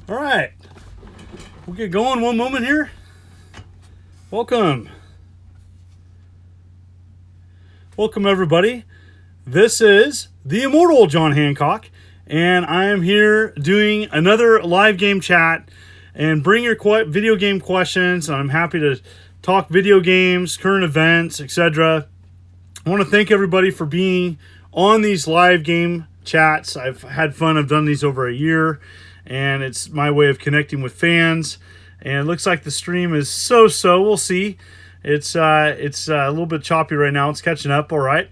All right, we'll get going one moment here. Welcome. Welcome, everybody. This is the immortal John Hancock, and I am here doing another live game chat and bring your video game questions. I'm happy to talk video games, current events, etc. I want to thank everybody for being on these live game chats. I've had fun. I've done these over a year, and it's my way of connecting with fans. And it looks like the stream is so-so. We'll see. It's a little bit choppy right now. It's catching up. All right.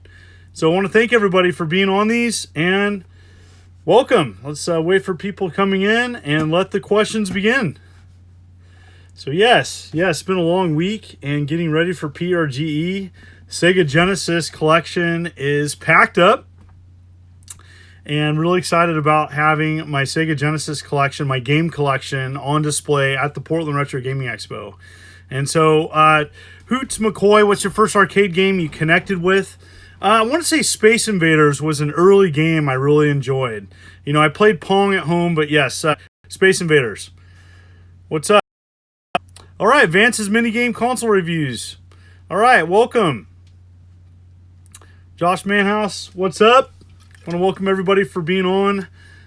So I want to thank everybody for being on these, and welcome. Let's wait for people coming in and let the questions begin. So yes, it's been a long week, and getting ready for PRGE. Sega Genesis collection is packed up, and really excited about having my Sega Genesis collection, my game collection, on display at the Portland Retro Gaming Expo. And so, Hoots McCoy, what's your first arcade game you connected with? I want to say Space Invaders was an early game I really enjoyed. You know, I played Pong at home, but yes, Space Invaders. What's up? All right, Vance's minigame console reviews. All right, welcome. Josh Manhouse, what's up? I want to welcome everybody for being on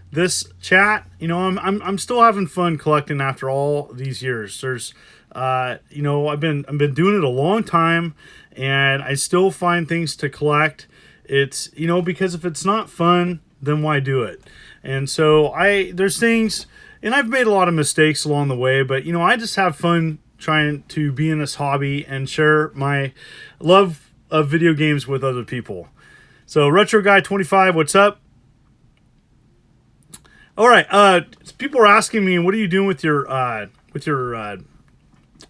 this chat. You know, I'm still having fun collecting after all these years. There's, you know, I've been doing it a long time, and I still find things to collect. It's, you know, because if it's not fun, then why do it? And so there's things, and I've made a lot of mistakes along the way, but you know, I just have fun trying to be in this hobby and share my love of video games with other people. So Retro Guy 25, what's up? All right, people are asking me, what are you doing with your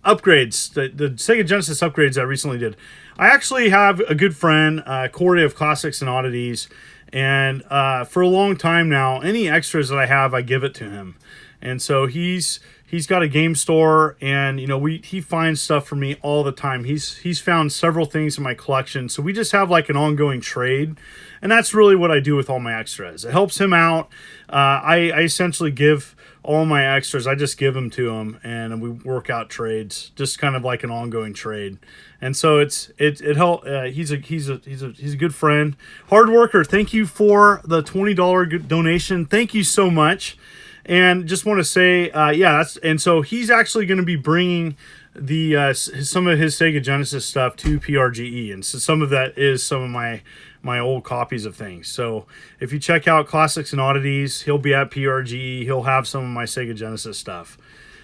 upgrades, the Sega Genesis upgrades I recently did? I actually have a good friend, Corey of Classics and Oddities, and for a long time now, any extras that I have, I give it to him. And so he's got a game store, and you know, he finds stuff for me all the time. He's found several things in my collection, so we just have like an ongoing trade, and that's really what I do with all my extras. It helps him out. I essentially give all my extras. I just give them to him, and we work out trades, just kind of like an ongoing trade. And so it help. He's a good friend, hard worker. Thank you for the $20 donation. Thank you so much. And just want to say, and so he's actually going to be bringing the some of his Sega Genesis stuff to PRGE, and so some of that is some of my old copies of things. So if you check out Classics and Oddities, he'll be at PRGE. He'll have some of my Sega Genesis stuff.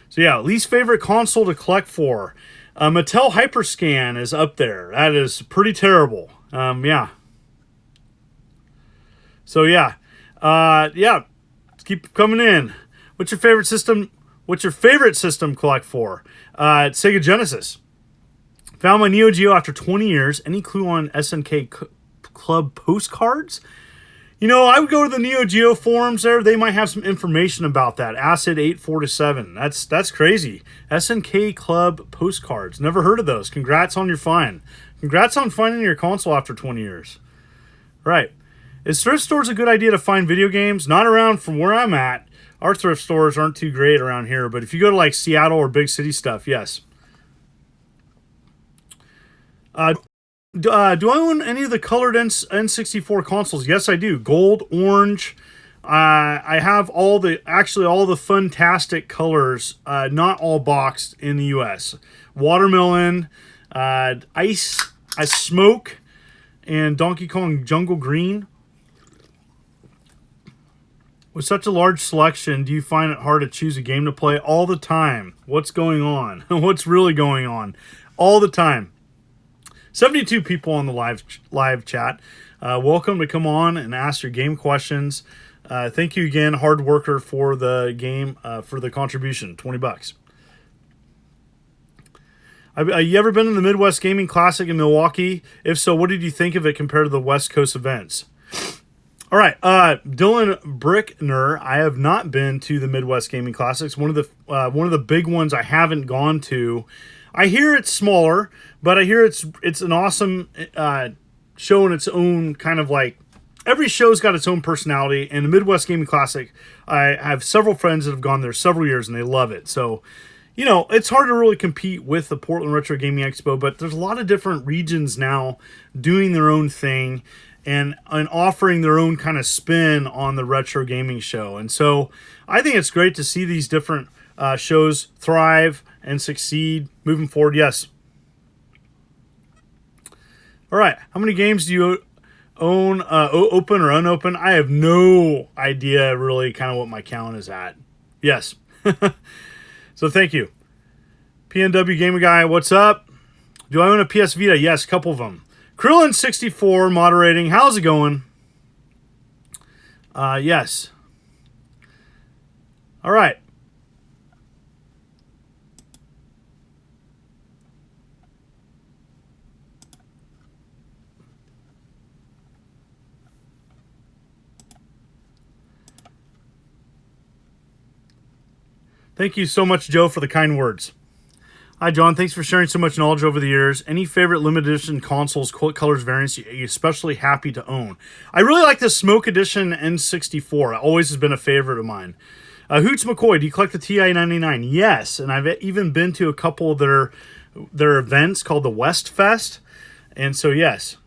So yeah, least favorite console to collect for, Mattel Hyperscan is up there. That is pretty terrible. Yeah. So yeah. Keep coming in. What's your favorite system? What's your favorite system collect for? Sega Genesis. Found my Neo Geo after 20 years. Any clue on SNK Club postcards? You know, I would go to the Neo Geo forums there. They might have some information about that. Acid 847. That's crazy. SNK Club postcards. Never heard of those. Congrats on your find. Congrats on finding your console after 20 years. Right. Is thrift stores a good idea to find video games? Not around from where I'm at. Our thrift stores aren't too great around here, but if you go to like Seattle or big city stuff, yes. Do I own any of the colored N64 consoles? Yes, I do. Gold, orange. I have all the fantastic colors, not all boxed in the U.S. Watermelon, ice, smoke, and Donkey Kong Jungle Green. With such a large selection, do you find it hard to choose a game to play? All the time. What's going on? What's really going on? All the time. 72 people on the live chat. Welcome to come on and ask your game questions. Thank you again, hard worker, for the game, for the contribution. $20. You ever been in the Midwest Gaming Classic in Milwaukee? If so, what did you think of it compared to the West Coast events? All right, Dylan Brickner. I have not been to the Midwest Gaming Classics. One of the big ones I haven't gone to. I hear it's smaller, but I hear it's an awesome show in its own kind of like every show's got its own personality. And the Midwest Gaming Classic, I have several friends that have gone there several years and they love it. So, you know, it's hard to really compete with the Portland Retro Gaming Expo, but there's a lot of different regions now doing their own thing and offering their own kind of spin on the retro gaming show. And so I think it's great to see these different shows thrive and succeed moving forward. Yes. All right. How many games do you own, open or unopened? I have no idea really kind of what my count is at. Yes. So thank you. PNW Gamer Guy, what's up? Do I own a PS Vita? Yes, a couple of them. Krillin64 moderating. How's it going? Yes. All right. Thank you so much, Joe, for the kind words. Hi, John. Thanks for sharing so much knowledge over the years. Any favorite limited edition consoles, colors, variants you're especially happy to own? I really like the Smoke Edition N64. It always has been a favorite of mine. Hoots McCoy, do you collect the TI-99? Yes, and I've even been to a couple of their events called the West Fest. And so, yes.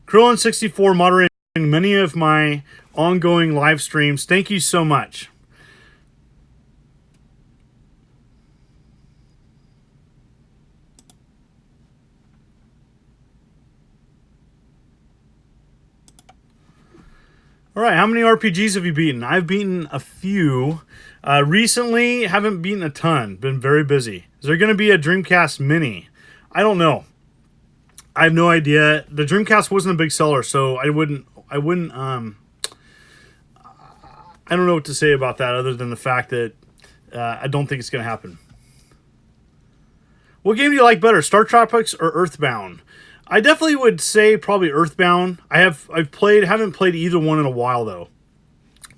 Krillin64 moderating many of my ongoing live streams. Thank you so much. All right, how many RPGs have you beaten? I've beaten a few. Recently, haven't beaten a ton. Been very busy. Is there going to be a Dreamcast Mini? I don't know. I have no idea. The Dreamcast wasn't a big seller, so I wouldn't. I don't know what to say about that other than the fact that I don't think it's going to happen. What game do you like better, Star Tropics or Earthbound? I definitely would say probably Earthbound. I've haven't played either one in a while though.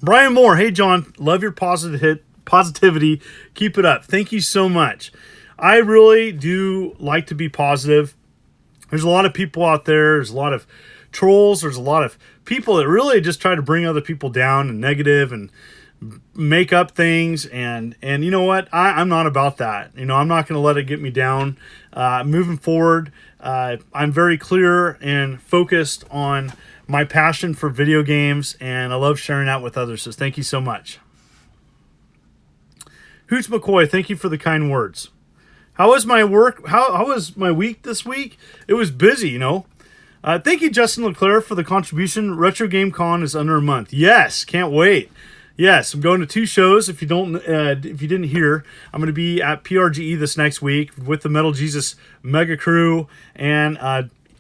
Brian Moore, hey John, love your positivity. Keep it up. Thank you so much. I really do like to be positive. There's a lot of people out there. There's a lot of trolls. There's a lot of people that really just try to bring other people down and negative and make up things. And you know what? I'm not about that. You know, I'm not going to let it get me down. Moving forward, I'm very clear and focused on my passion for video games, and I love sharing that with others. So thank you so much. Hoots McCoy, thank you for the kind words. How was my work? How was my week this week? It was busy, you know. Thank you, Justin Leclerc, for the contribution. Retro Game Con is under a month. Yes, can't wait. Yes, I'm going to 2 shows. If you didn't hear, I'm going to be at PRGE this next week with the Metal Jesus Mega Crew, and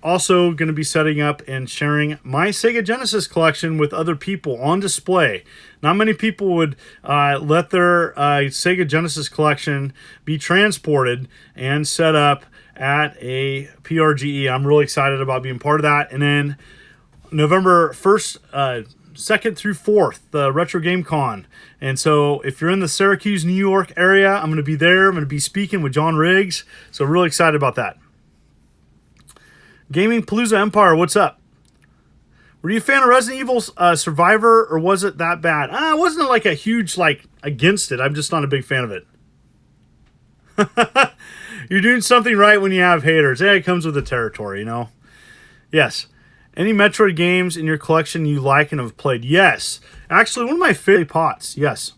also going to be setting up and sharing my Sega Genesis collection with other people on display. Not many people would let their Sega Genesis collection be transported and set up at a PRGE. I'm really excited about being part of that. And then November 1st, 2nd through 4th, the Retro Game Con. And so if you're in the Syracuse, New York area, I'm going to be there. I'm going to be speaking with John Riggs. So really excited about that. Gaming Palooza Empire, what's up? Were you a fan of Resident Evil Survivor, or was it that bad? I wasn't like a huge, against it. I'm just not a big fan of it. You're doing something right when you have haters. Yeah, it comes with the territory, you know? Yes. Any Metroid games in your collection you like and have played? Yes. Actually, one of my favorite pots. Yes.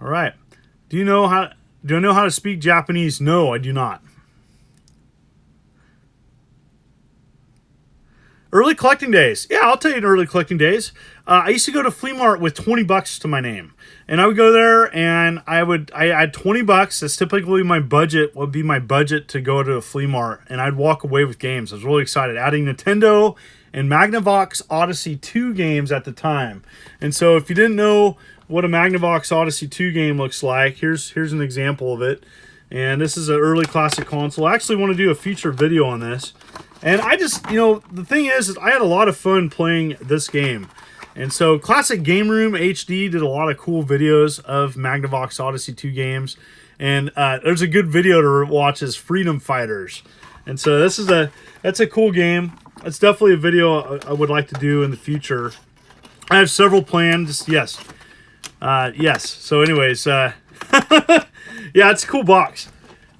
All right. Do I know how to speak Japanese? No, I do not. Early collecting days. Yeah, I'll tell you in early collecting days. I used to go to Flea Mart with $20 to my name. And I would go there and I had $20. That's typically my budget, would be my budget to go to a Flea Mart. And I'd walk away with games. I was really excited. Adding Nintendo and Magnavox Odyssey 2 games at the time. And so if you didn't know what a Magnavox Odyssey 2 game looks like, here's an example of it. And this is an early classic console. I actually want to do a feature video on this. And I just, the thing is I had a lot of fun playing this game. And so Classic Game Room HD did a lot of cool videos of Magnavox Odyssey 2 games. And there's a good video to watch is Freedom Fighters. And so that's a cool game. That's definitely a video I would like to do in the future. I have several planned. Yes. Yes. So anyways, yeah, it's a cool box.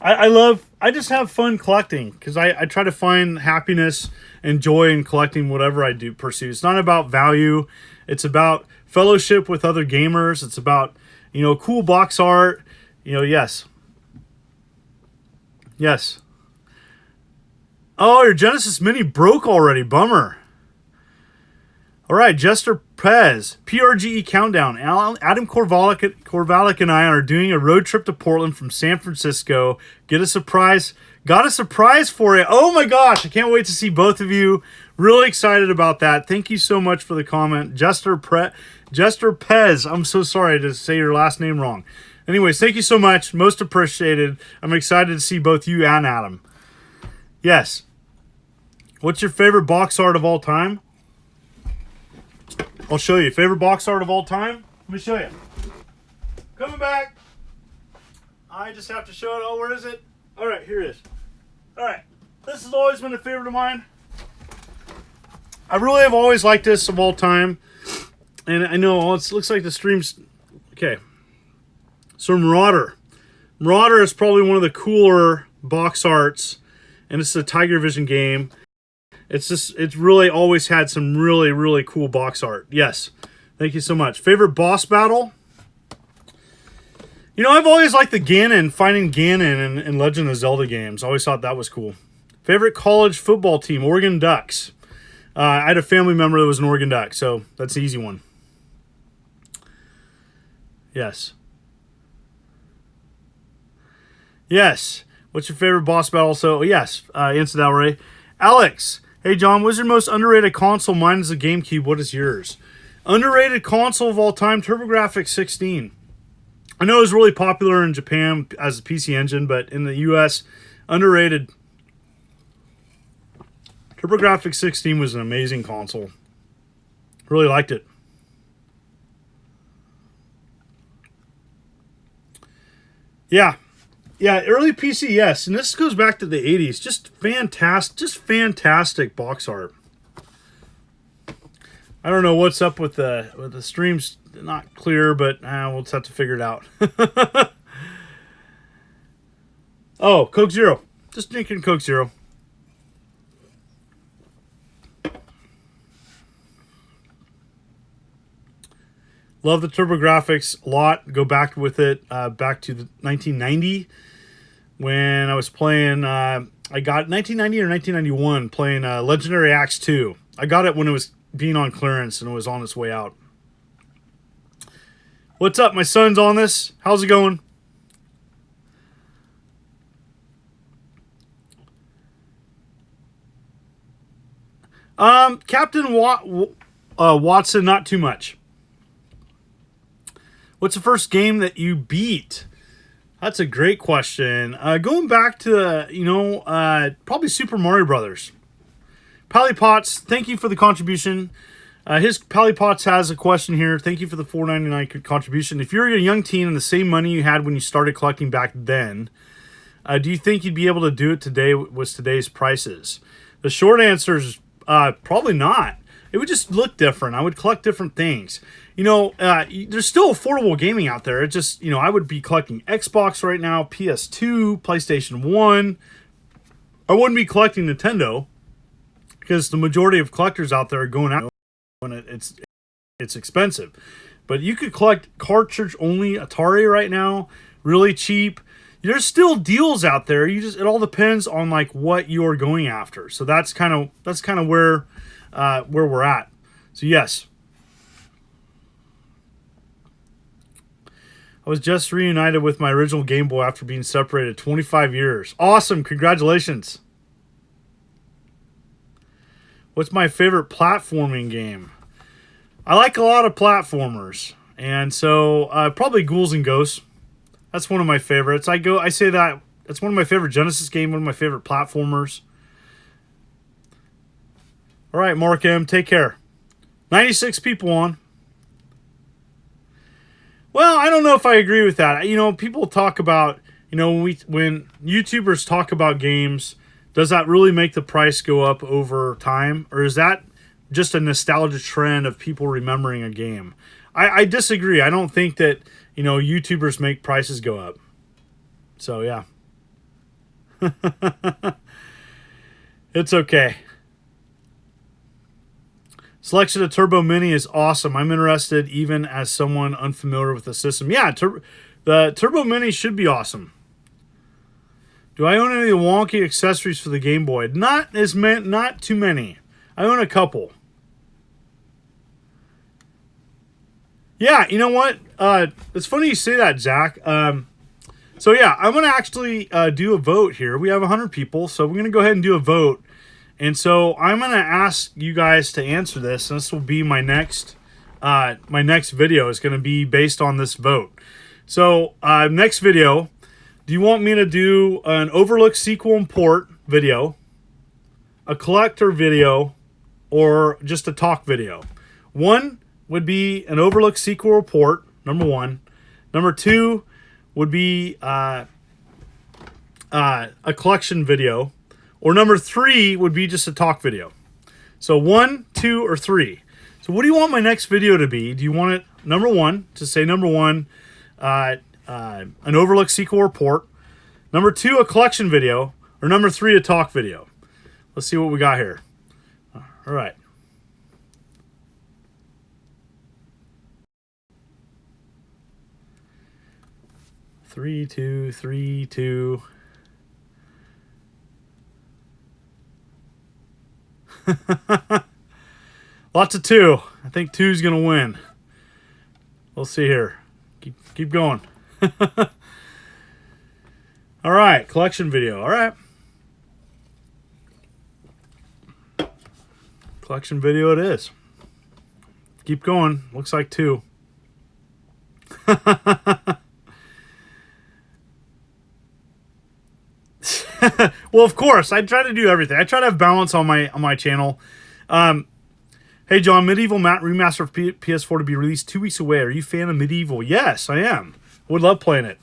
I just have fun collecting because I try to find happiness and joy in collecting whatever I do pursue. It's not about value. It's about fellowship with other gamers. It's about, cool box art. Yes. Yes. Oh, your Genesis Mini broke already. Bummer. All right, Jester Pez, PRGE Countdown. Adam Korvalik and I are doing a road trip to Portland from San Francisco. Got a surprise for you. Oh my gosh, I can't wait to see both of you. Really excited about that. Thank you so much for the comment. Jester Pez. I'm so sorry to say your last name wrong. Anyways, thank you so much. Most appreciated. I'm excited to see both you and Adam. Yes. What's your favorite box art of all time? I'll show you. Favorite box art of all time? Let me show you. Coming back. I just have to show it. Oh, where is it? All right, here it is. All right. This has always been a favorite of mine. I really have always liked this of all time. And I know it looks like the stream's... Okay. So Marauder. Marauder is probably one of the cooler box arts. And it's a Tiger Vision game. It's really always had some really, really cool box art. Yes. Thank you so much. Favorite boss battle? I've always liked the Ganon, finding Ganon in Legend of Zelda games. I always thought that was cool. Favorite college football team? Oregon Ducks. I had a family member that was an Oregon Duck, so that's the easy one. Yes. Yes. What's your favorite boss battle? So, yes. Answer that already. Alex. Hey, John, what's your most underrated console? Mine is the GameCube. What is yours? Underrated console of all time, TurboGrafx 16. I know it was really popular in Japan as a PC Engine, but in the US, underrated. TurboGrafx 16 was an amazing console. Really liked it. Yeah. Yeah, early PC, yes. And this goes back to the 80s. Just fantastic box art. I don't know what's up with the streams. Not clear, but we'll just have to figure it out. Oh, Coke Zero. Just drinking Coke Zero. Love the TurboGrafx a lot. Go back with it back to the 1990 when I was playing. I got 1990 or 1991 playing Legendary Axe 2. I got it when it was being on clearance and it was on its way out. What's up? My son's on this. How's it going? Captain Watson, not too much. What's the first game that you beat? That's a great question. Going back to, probably Super Mario Brothers. Pally Potts, thank you for the contribution. His Pally Potts has a question here. Thank you for the $4.99 contribution. If you're a young teen and the same money you had when you started collecting back then, do you think you'd be able to do it today with today's prices? The short answer is probably not. It would just look different. I would collect different things. There's still affordable gaming out there. It just, I would be collecting Xbox right now, PS2, PlayStation 1. I wouldn't be collecting Nintendo because the majority of collectors out there are going out when it's expensive. But you could collect cartridge-only Atari right now, really cheap. There's still deals out there. It all depends on what you're going after. So that's kind of where we're at. So yes. I was just reunited with my original Game Boy after being separated 25 years. Awesome. Congratulations. What's my favorite platforming game? I like a lot of platformers. And so probably Ghouls and Ghosts. That's one of my favorites. I say that it's one of my favorite Genesis games, one of my favorite platformers. All right, Mark M, take care. 96 people on. Well, I don't know if I agree with that. People talk about, when YouTubers talk about games, does that really make the price go up over time? Or is that just a nostalgia trend of people remembering a game? I disagree. I don't think that, YouTubers make prices go up. So, yeah. It's okay. Selection of Turbo Mini is awesome. I'm interested even as someone unfamiliar with the system. Yeah, the Turbo Mini should be awesome. Do I own any of the wonky accessories for the Game Boy? Not too many. I own a couple. Yeah, you know what? It's funny you say that, Zach. So yeah, I'm going to actually do a vote here. We have 100 people, so we're going to go ahead and do a vote. And so I'm going to ask you guys to answer this. And this will be my next video is going to be based on this vote. So next video, do you want me to do an Overlook sequel and port video, a collector video, or just a talk video? One would be an Overlook sequel report, number one. Number two would be a collection video. Or number three would be just a talk video. So 1, 2, or 3. So what do you want my next video to be? Do you want it, number one, to say number one, an Overlook sequel report. Number two, a collection video. Or number three, a talk video. Let's see what we got here. All right. Three, two, 3, 2. Lots of 2. I think 2's going to win. We'll see here. Keep going. All right, collection video. All right. Collection video it is. Keep going. Looks like 2. Well, of course, I try to do everything. I try to have balance on my channel. Hey, John, Medieval Remaster of PS4 to be released 2 weeks away. Are you a fan of Medieval? Yes, I am. Would love playing it.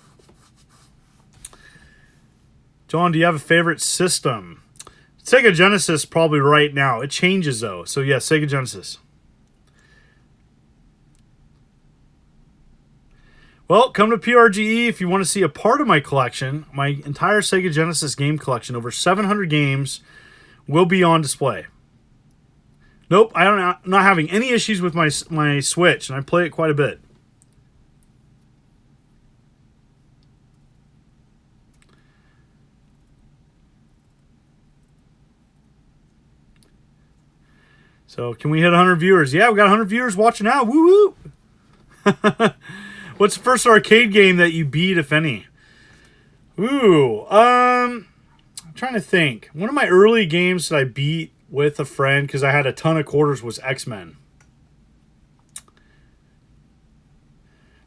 John, do you have a favorite system? Sega Genesis probably right now. It changes, though. So, yeah, Sega Genesis. Well, come to PRGE if you want to see a part of my collection. My entire Sega Genesis game collection, over 700 games, will be on display. Nope, I'm not having any issues with my Switch, and I play it quite a bit. So, can we hit 100 viewers? Yeah, we got 100 viewers watching now. Woo woo! What's the first arcade game that you beat, if any? Ooh, I'm trying to think. One of my early games that I beat with a friend, because I had a ton of quarters, was X-Men.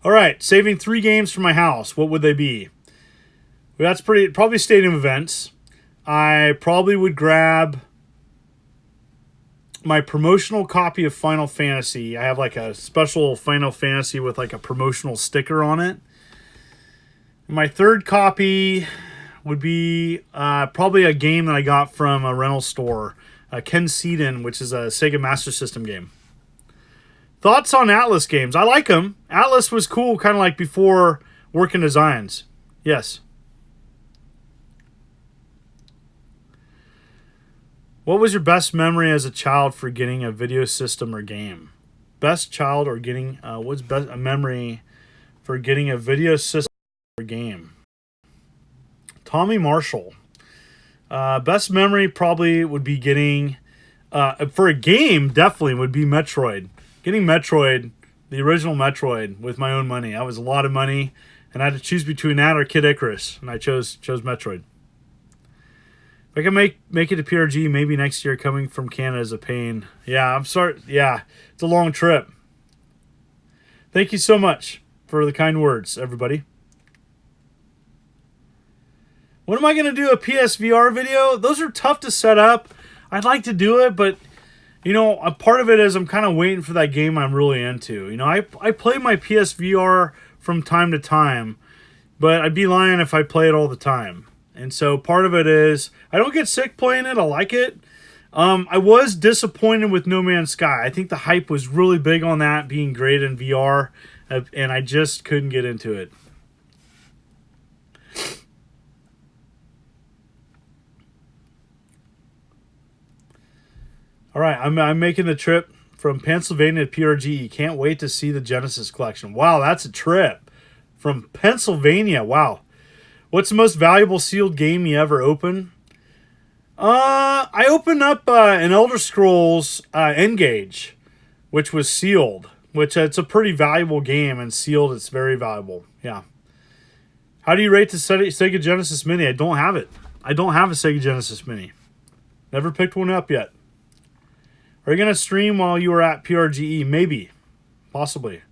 All right, saving 3 games for my house. What would they be? Well, that's probably Stadium Events. I probably would grab my promotional copy of Final Fantasy. I have like a special Final Fantasy with like a promotional sticker on it. My third copy would be probably a game that I got from a rental store, Ken Seaton, which is a Sega Master System game. Thoughts on Atlas games? I like them. Atlas was cool, kind of like before Working Designs. Yes. What was your best memory as a child for getting a video system or game? Best child or getting, what's best a memory for getting a video system or game? Tommy Marshall. Best memory probably would be getting, for a game, definitely would be Metroid. Getting Metroid, the original Metroid, with my own money. That was a lot of money, and I had to choose between that or Kid Icarus, and I chose Metroid. If I can make it to PRG, maybe next year. Coming from Canada is a pain. Yeah, I'm sorry. Yeah, it's a long trip. Thank you so much for the kind words, everybody. When am I going to do a PSVR video? Those are tough to set up. I'd like to do it, but, you know, a part of it is I'm kind of waiting for that game I'm really into. You know, I play my PSVR from time to time, but I'd be lying if I play it all the time. And so part of it is I don't get sick playing it. I like it. I was disappointed with No Man's Sky. I think the hype was really big on that being great in VR, and I just couldn't get into it. All right, I'm making the trip from Pennsylvania to PRG. Can't wait to see the Genesis collection. Wow, that's a trip from Pennsylvania. Wow. What's the most valuable sealed game you ever open? I opened up an Elder Scrolls Engage, which was sealed, which it's a pretty valuable game, and sealed it's very valuable. Yeah. How do you rate the Sega Genesis Mini? I don't have it. I don't have a Sega Genesis Mini. Never picked one up yet. Are you going to stream while you were at PRGE? Maybe. Possibly.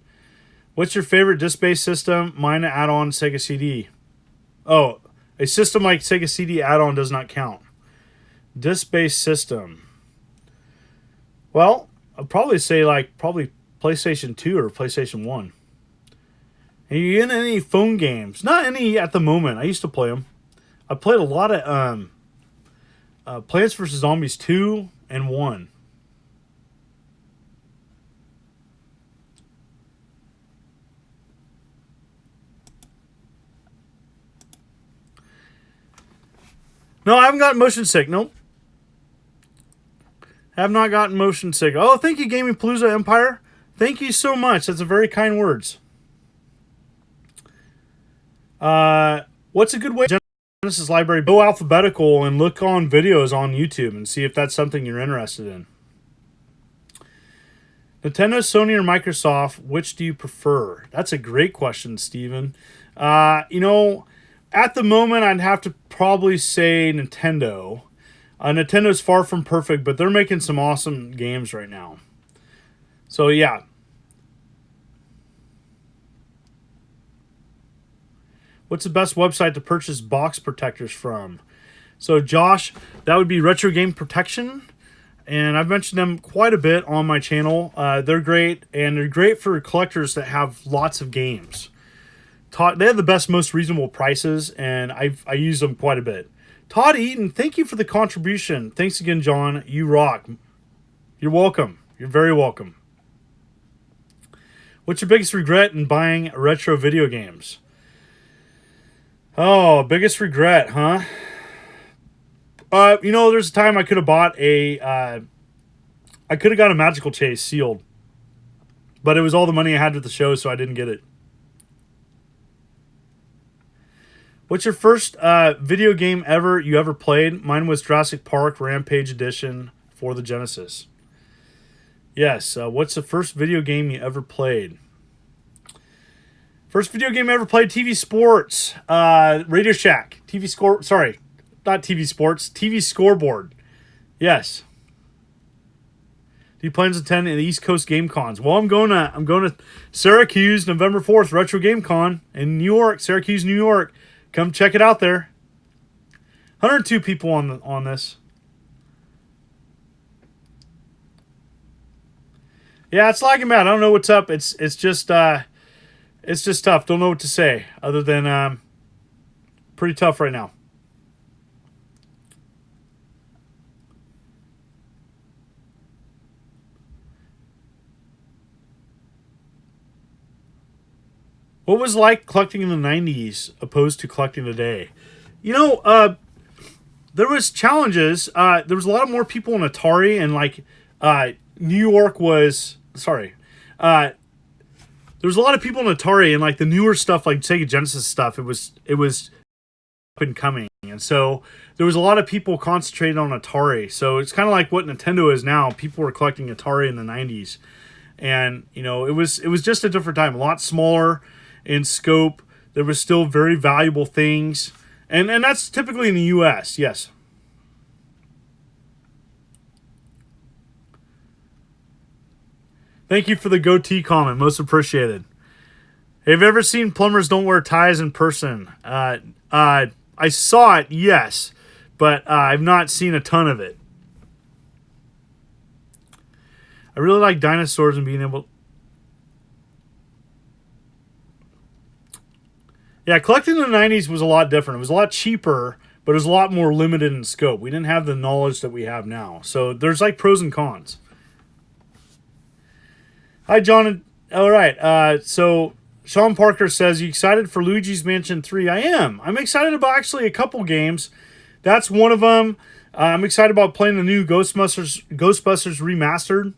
What's your favorite disc-based system? Mine an add-on Sega CD. Oh, a system like Sega CD add-on does not count. Disc-based system. Well, I'd probably say probably PlayStation 2 or PlayStation 1. Are you in any phone games? Not any at the moment. I used to play them. I played a lot of Plants vs. Zombies 2 and 1. No, I haven't gotten motion sick. Nope. Have not gotten motion sick. Oh, thank you, Gaming Palooza Empire. Thank you so much. That's a very kind words. What's a good way to Genesis library? Go alphabetical and look on videos on YouTube and see if that's something you're interested in. Nintendo, Sony, or Microsoft, which do you prefer? That's a great question, Steven. You know, at the moment, I'd have to probably say Nintendo. Nintendo's far from perfect, but they're making some awesome games right now. So, yeah. What's the best website to purchase box protectors from? So, Josh, that would be Retro Game Protection. And I've mentioned them quite a bit on my channel. They're great, and they're great for collectors that have lots of games. They have the best, most reasonable prices, and I use them quite a bit. Todd Eaton, thank you for the contribution. Thanks again, John. You rock. You're welcome. You're very welcome. What's your biggest regret in buying retro video games? Oh, biggest regret, huh? You know, there's a time I could have bought I could have got a Magical Chase sealed. But it was all the money I had with the show, so I didn't get it. What's your first video game you ever played? Mine was Jurassic Park Rampage Edition for the Genesis. Yes. What's the first video game you ever played? First video game I ever played, TV Sports. Radio Shack. Sorry, not TV Sports. TV Scoreboard. Yes. Do you plan to attend the East Coast Game Cons? Well, I'm going to Syracuse November 4th, Retro Game Con in New York, Syracuse, New York. Come check it out there. 102 people on this. Yeah, it's lagging bad. I don't know what's up. It's just tough. Don't know what to say other than pretty tough right now. What was like collecting in the 90s opposed to collecting today? You know, there was challenges. There was a lot more people in Atari, and New York was... Sorry. There was a lot of people in Atari, and the newer stuff, like Sega Genesis stuff, it was up and coming. And so there was a lot of people concentrated on Atari. So it's kind of like what Nintendo is now. People were collecting Atari in the 90s. And, you know, it was just a different time. A lot smaller in scope. There was still very valuable things. And that's typically in the U.S., yes. Thank you for the goatee comment. Most appreciated. Have you ever seen Plumbers Don't Wear Ties in person? I saw it, yes. But I've not seen a ton of it. I really like dinosaurs and being able... Yeah, collecting in the 90s was a lot different. It was a lot cheaper, but it was a lot more limited in scope. We didn't have the knowledge that we have now. So there's like pros and cons. Hi, John. All right. So Sean Parker says, you excited for Luigi's Mansion 3? I am. I'm excited about actually a couple games. That's one of them. I'm excited about playing the new Ghostbusters Remastered.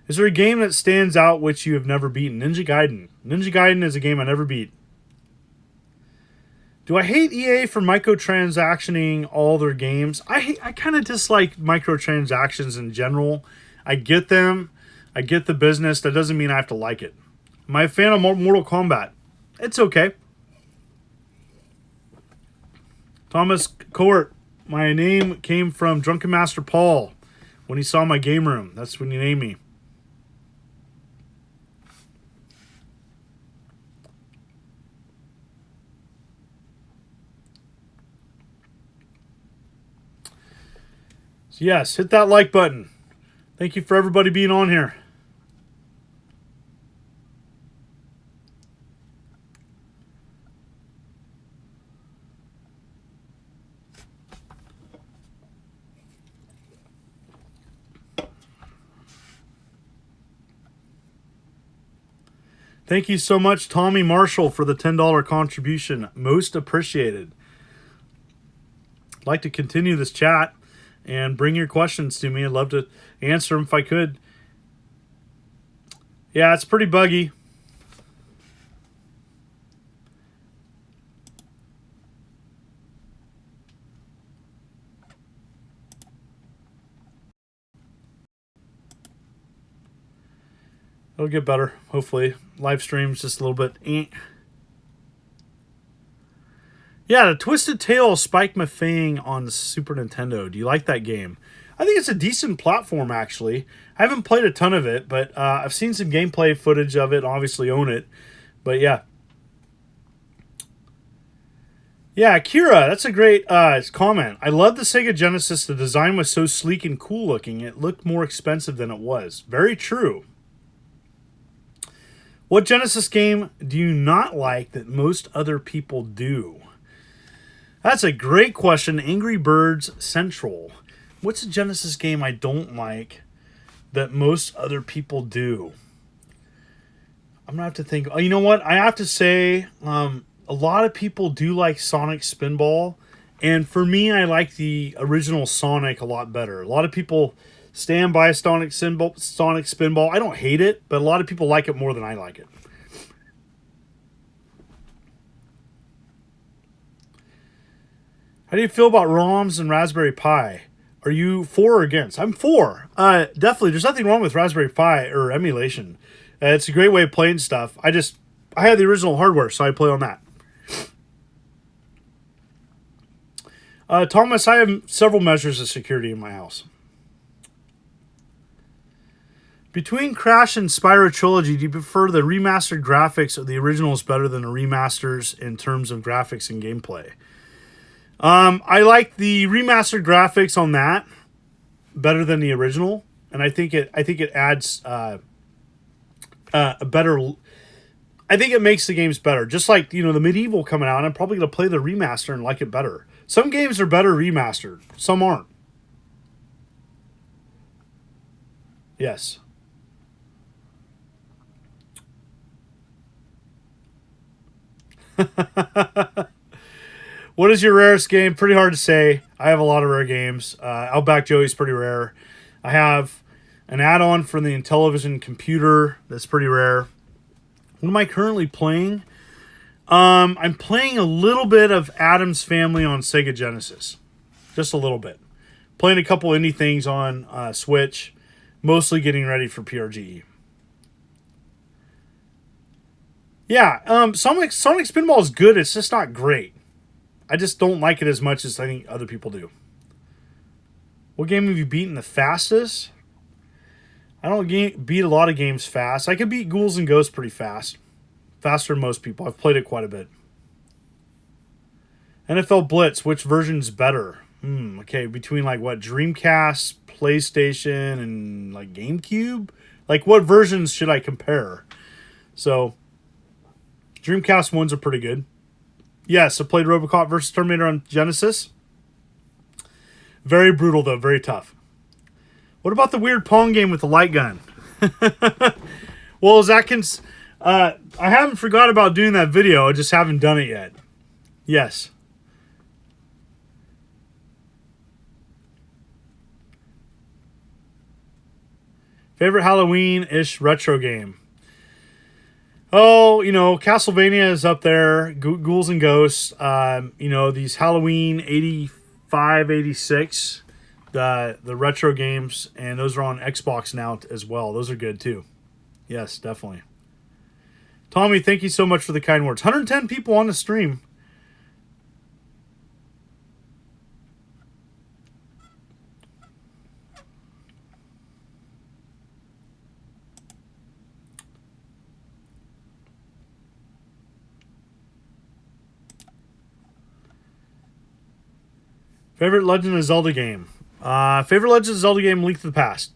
Is there a game that stands out which you have never beaten? Ninja Gaiden. Ninja Gaiden is a game I never beat. Do I hate EA for microtransactioning all their games? I kind of dislike microtransactions in general. I get them. I get the business. That doesn't mean I have to like it. Am I a fan of Mortal Kombat? It's okay. Thomas Court. My name came from Drunken Master Paul when he saw my game room. That's when he named me. So yes, hit that like button. Thank you for everybody being on here. Thank you so much, Tommy Marshall, for the $10 contribution. Most appreciated. I'd like to continue this chat and bring your questions to me. I'd love to answer them if I could. Yeah, it's pretty buggy. It'll get better, hopefully. Live stream's just a little bit Yeah, the Twisted Tale of Spike Mafang on the Super Nintendo. Do you like that game? I think it's a decent platform, actually. I haven't played a ton of it, but I've seen some gameplay footage of it, obviously own it. But yeah. Yeah, Kira, that's a great comment. I love the Sega Genesis. The design was so sleek and cool looking. It looked more expensive than it was. Very true. What Genesis game do you not like that most other people do? That's a great question. Angry Birds Central. What's a Genesis game I don't like that most other people do? I'm going to have to think. Oh, you know what? I have to say a lot of people do like Sonic Spinball. And for me, I like the original Sonic a lot better. A lot of people stand by Sonic Spinball. I don't hate it, but a lot of people like it more than I like it. How do you feel about ROMs and Raspberry Pi? Are you for or against? I'm for. Definitely. There's nothing wrong with Raspberry Pi or emulation. It's a great way of playing stuff. I have the original hardware, so I play on that. Thomas, I have several measures of security in my house. Between Crash and Spyro Trilogy, do you prefer the remastered graphics or the originals better than the remasters in terms of graphics and gameplay? I like the remastered graphics on that better than the original, and I think it adds a better. I think it makes the games better. Just like the Medieval coming out, I'm probably gonna play the remaster and like it better. Some games are better remastered, some aren't. Yes. What is your rarest game? Pretty hard to say. I have a lot of rare games. Outback Joey's pretty rare. I have an add-on for the Intellivision computer that's pretty rare. What am I currently playing? I'm playing a little bit of Addams Family on Sega Genesis. Just a little bit. Playing a couple indie things on Switch. Mostly getting ready for PRGE. Yeah, Sonic Spinball is good. It's just not great. I just don't like it as much as I think other people do. What game have you beaten the fastest? I don't beat a lot of games fast. I can beat Ghouls and Ghosts pretty fast. Faster than most people. I've played it quite a bit. NFL Blitz, which version's better? Okay, between like what? Dreamcast, PlayStation, and like GameCube? Like what versions should I compare? So, Dreamcast ones are pretty good. Yes, I played RoboCop versus Terminator on Genesis. Very brutal, though. Very tough. What about the weird Pong game with the light gun? Well, Zatkins, I haven't forgot about doing that video. I just haven't done it yet. Yes. Favorite Halloween-ish retro game? Oh, you know, Castlevania is up there. Ghouls and Ghosts. You know, these Halloween 85, 86, the retro games, and those are on Xbox now as well. Those are good too. Yes, definitely. Tommy, thank you so much for the kind words. 110 people on the stream. Favorite Legend of Zelda game? Favorite Legend of Zelda game, Link to the Past.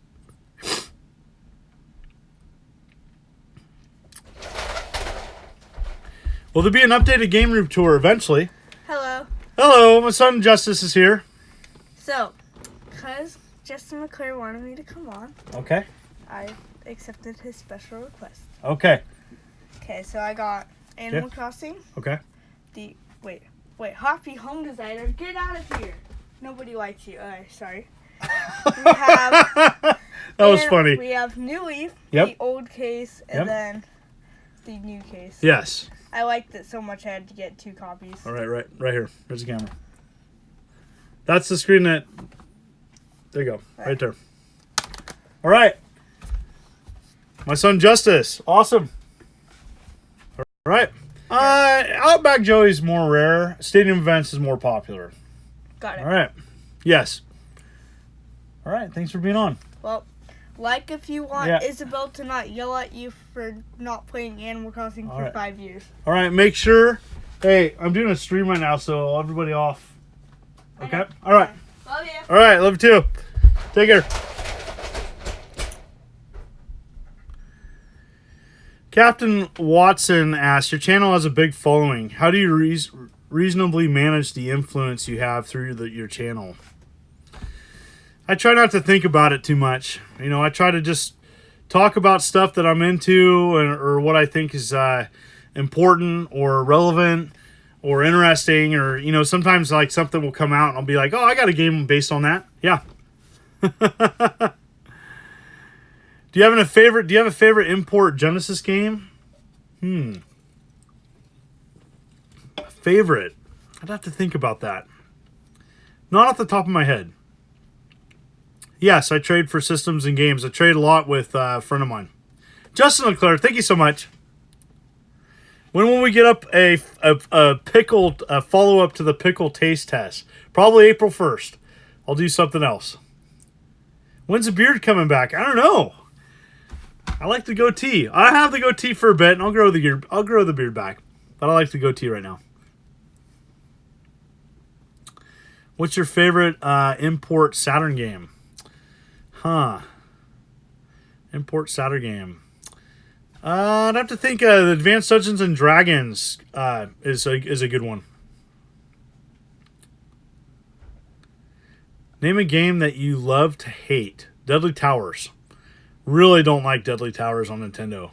Will there be an updated game room tour eventually? Hello. Hello, my son Justice is here. So, because Justin McClure wanted me to come on, Okay. I accepted his special request. Okay. Okay, so I got Animal Crossing. Okay. Wait, Happy Home Designer, get out of here. Nobody likes you. Sorry. We have... That was funny. We have New Leaf, Yep. the old case, and then the new case. Yes. I liked it so much I had to get 2 copies. All right, right here. There's the camera. That's the screen that... There you go. Right there. All right. My son Justice. Awesome. All right. Outback Joey's more rare. Stadium events is more popular. Got it. All right. Yes. All right. Thanks for being on. Well, like if you want Isabel to not yell at you for not playing Animal Crossing for 5 years. All right. Make sure. Hey, I'm doing a stream right now, so everybody off. Okay. All right. Love you. All right. Love you too. Take care. Captain Watson asks, your channel has a big following. How do you reasonably manage the influence you have through your channel? I try not to think about it too much. You know, I try to just talk about stuff that I'm into or what I think is important or relevant or interesting, or, you know, sometimes like something will come out and I'll be like, oh, I got a game based on that. Yeah. Do you have a favorite import Genesis game? Favorite? I'd have to think about that. Not off the top of my head. Yes, I trade for systems and games. I trade a lot with a friend of mine. Justin Leclerc, thank you so much. When will we get up a pickled follow-up to the pickle taste test? Probably April 1st. I'll do something else. When's the beard coming back? I don't know. I like the goatee. I have the goatee for a bit, and I'll grow the beard back. But I like the goatee right now. What's your favorite import Saturn game? Import Saturn game. I'd have to think the Advanced Dungeons and Dragons is a good one. Name a game that you love to hate. Deadly Towers. Really don't like Deadly Towers on Nintendo.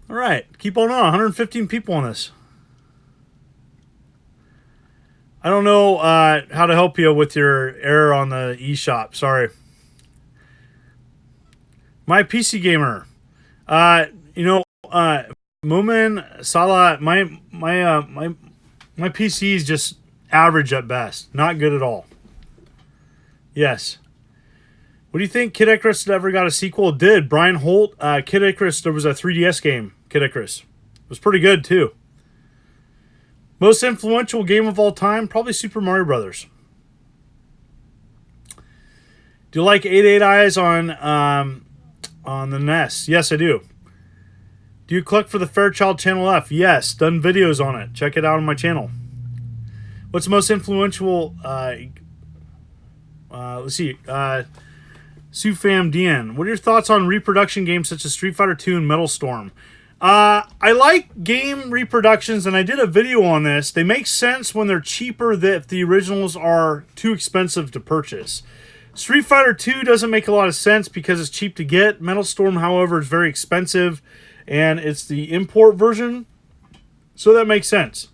All right, keep on 115 people on this. I don't know how to help you with your error on the eShop. Sorry. My PC gamer. You know, Moomin, Salah, my PC is just average at best. Not good at all. Yes. What do you think Kid Icarus ever got a sequel? It did. Brian Holt, Kid Icarus, there was a 3DS game, Kid Icarus. It was pretty good, too. Most influential game of all time? Probably Super Mario Brothers. Do you like 88 Eyes on the NES? Yes, I do. Do you collect for the Fairchild Channel F? Yes, done videos on it. Check it out on my channel. What's the most influential? Let's see. Sufam DN. What are your thoughts on reproduction games such as Street Fighter 2 and Metal Storm? I like game reproductions, and I did a video on this. They make sense when they're cheaper if the originals are too expensive to purchase. Street Fighter 2 doesn't make a lot of sense because it's cheap to get. Metal Storm, however, is very expensive, and it's the import version, so that makes sense.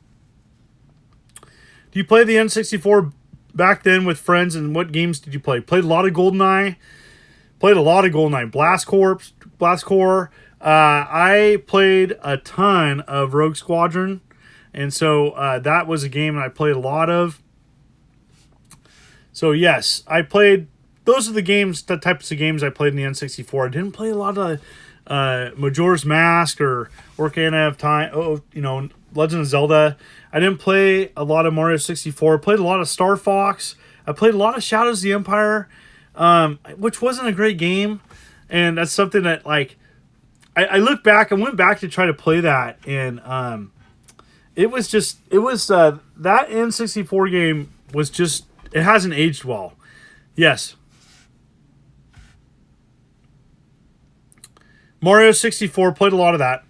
Do you play the N64 back then with friends, and what games did you play? Played a lot of GoldenEye. Blast Corps. I played a ton of Rogue Squadron, and so that was a game that I played a lot of. So yes, I played. Those are the types of games I played in the N64. I didn't play a lot of Majora's Mask or Ocarina of Time. Legend of Zelda. I didn't play a lot of Mario 64. I played a lot of Star Fox. I played a lot of Shadows of the Empire, which wasn't a great game, and that's something that I look back. I went back to try to play that, and that N64 game was just, it hasn't aged well. Yes. Mario 64, played a lot of that.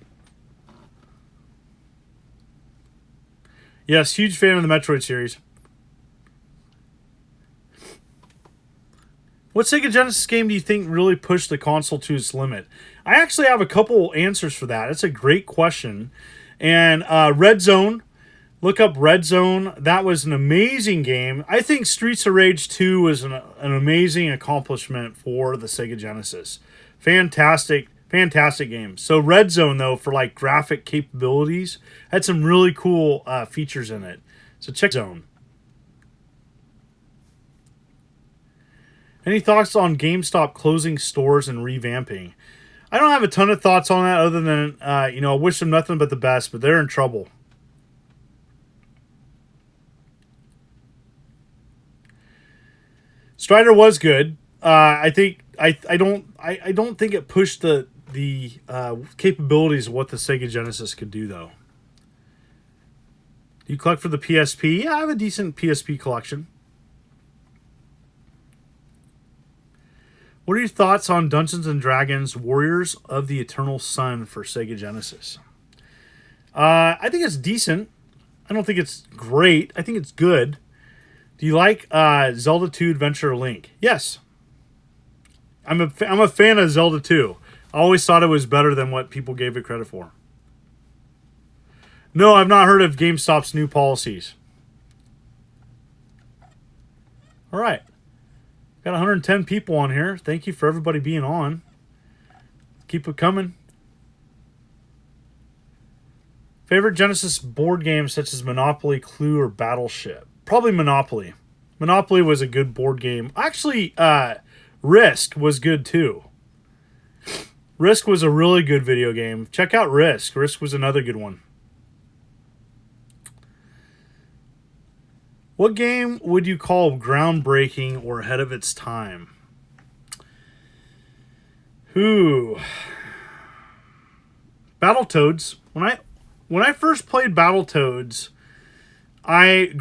Yes, huge fan of the Metroid series. What Sega Genesis game do you think really pushed the console to its limit? I actually have a couple answers for that. It's a great question. And Red Zone, look up Red Zone. That was an amazing game. I think Streets of Rage 2 was an amazing accomplishment for the Sega Genesis. Fantastic game. So Red Zone, though, for graphic capabilities, had some really cool features in it. So check Zone. Any thoughts on GameStop closing stores and revamping? I don't have a ton of thoughts on that other than, I wish them nothing but the best, but they're in trouble. Strider was good. I don't think it pushed the capabilities of what the Sega Genesis could do, though. Do you collect for the PSP? Yeah, I have a decent PSP collection. What are your thoughts on Dungeons & Dragons Warriors of the Eternal Sun for Sega Genesis? I think it's decent. I don't think it's great. I think it's good. Do you like Zelda 2 Adventure Link? Yes. I'm a fan of Zelda 2. I always thought it was better than what people gave it credit for. No, I've not heard of GameStop's new policies. All right. Got 110 people on here. Thank you for everybody being on. Keep it coming. Favorite Genesis board games such as Monopoly, Clue, or Battleship? Probably Monopoly. Monopoly was a good board game. Actually, Risk was good too. Risk was a really good video game. Check out Risk. Risk was another good one. What game would you call groundbreaking or ahead of its time? Battletoads. When I first played Battletoads, I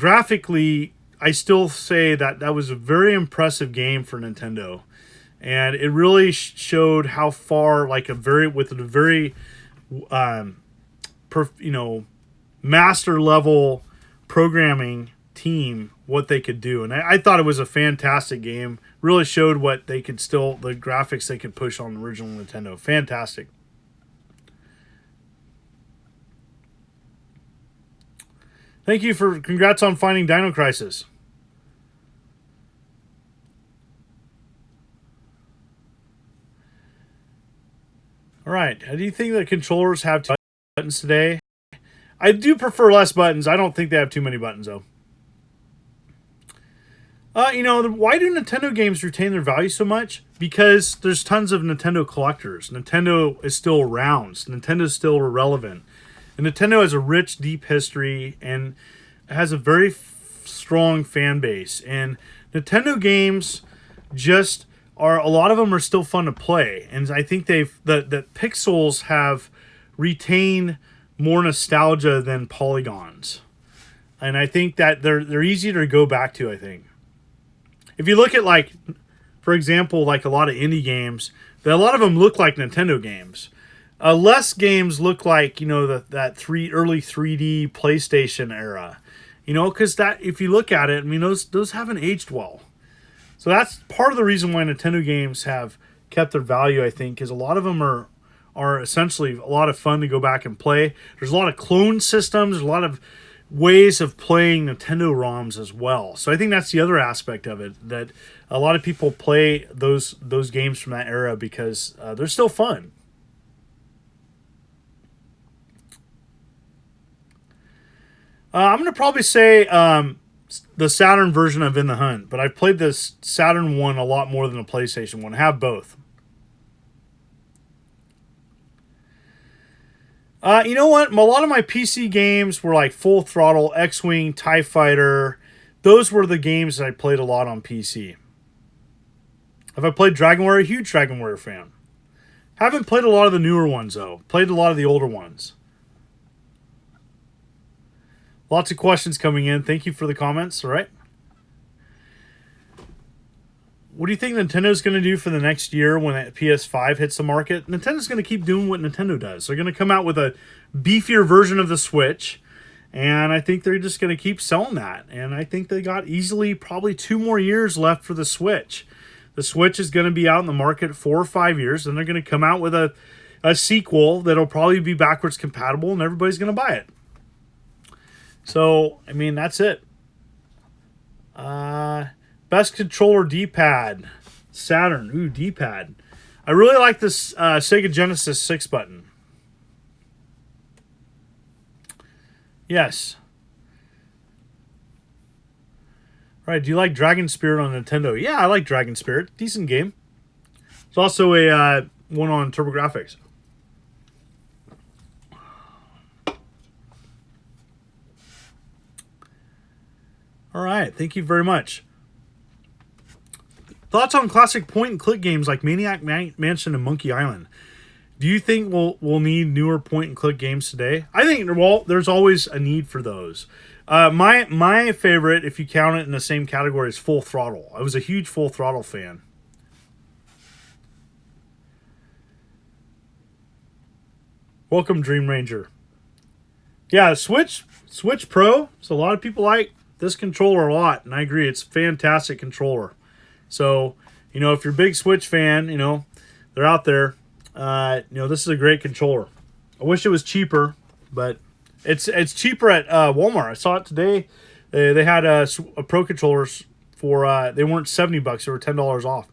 still say that was a very impressive game for Nintendo. And it really showed how far, with a very master level programming team, what they could do. And I thought it was a fantastic game. Really showed what they could the graphics they could push on the original Nintendo. Fantastic. Thank you congrats on finding Dino Crisis. All right. How do you think that controllers have two buttons today? I do prefer less buttons. I don't think they have too many buttons, though. Why do Nintendo games retain their value so much? Because there's tons of Nintendo collectors. Nintendo is still around. Nintendo is still relevant. And Nintendo has a rich, deep history and has a very strong fan base. And Nintendo games a lot of them are still fun to play. And I think the Pixels have retain more nostalgia than polygons. And I think that they're easier to go back to, I think. If you look at, like, for example, like a lot of indie games, a lot of them look like Nintendo games. Less games look like, you know, that early 3D PlayStation era. You know, because that, if you look at it, I mean, those haven't aged well. So that's part of the reason why Nintendo games have kept their value, I think, is a lot of them are essentially a lot of fun to go back and play. There's a lot of clone systems, there's a lot of ways of playing Nintendo ROMs as well. So I think that's the other aspect of it, that a lot of people play those games from that era because they're still fun. I'm going to probably say the Saturn version of In the Hunt, but I've played this Saturn one a lot more than the PlayStation one. I have both. You know what? A lot of my PC games were like Full Throttle, X-Wing, TIE Fighter. Those were the games that I played a lot on PC. Have I played Dragon Warrior? Huge Dragon Warrior fan. Haven't played a lot of the newer ones, though. Played a lot of the older ones. Lots of questions coming in. Thank you for the comments. All right. What do you think Nintendo's going to do for the next year when that PS5 hits the market? Nintendo's going to keep doing what Nintendo does. They're going to come out with a beefier version of the Switch, and I think they're just going to keep selling that. And I think they got easily probably 2 more years left for the Switch. The Switch is going to be out in the market 4 or 5 years, and they're going to come out with a sequel that'll probably be backwards compatible, and everybody's going to buy it. So, I mean, that's it. Best controller D-pad. Saturn. Ooh, D-pad. I really like this Sega Genesis 6 button. Yes. All right, do you like Dragon Spirit on Nintendo? Yeah, I like Dragon Spirit. Decent game. It's also a one on TurboGrafx. All right, thank you very much. Thoughts on classic point-and-click games like Maniac Mansion and Monkey Island? Do you think we'll need newer point-and-click games today? I think, well, there's always a need for those. My favorite, if you count it in the same category, is Full Throttle. I was a huge Full Throttle fan. Welcome, Dream Ranger. Yeah, Switch Pro. So a lot of people like this controller a lot, and I agree. It's a fantastic controller. So, you know, if you're a big Switch fan, you know, they're out there. You know, this is a great controller. I wish it was cheaper, but it's cheaper at Walmart. I saw it today. They had a Pro controllers for they weren't $70; they were $10 off.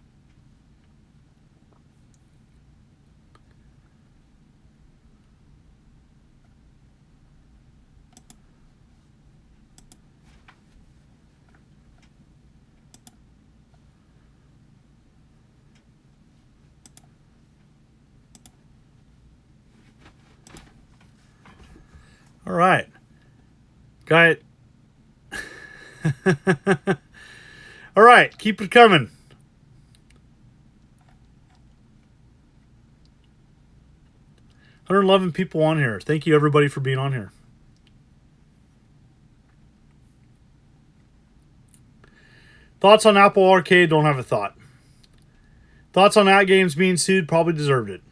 All right. Got it. All right. Keep it coming. $111 people on here. Thank you, everybody, for being on here. Thoughts on Apple Arcade? Don't have a thought. Thoughts on AtGames being sued? Probably deserved it.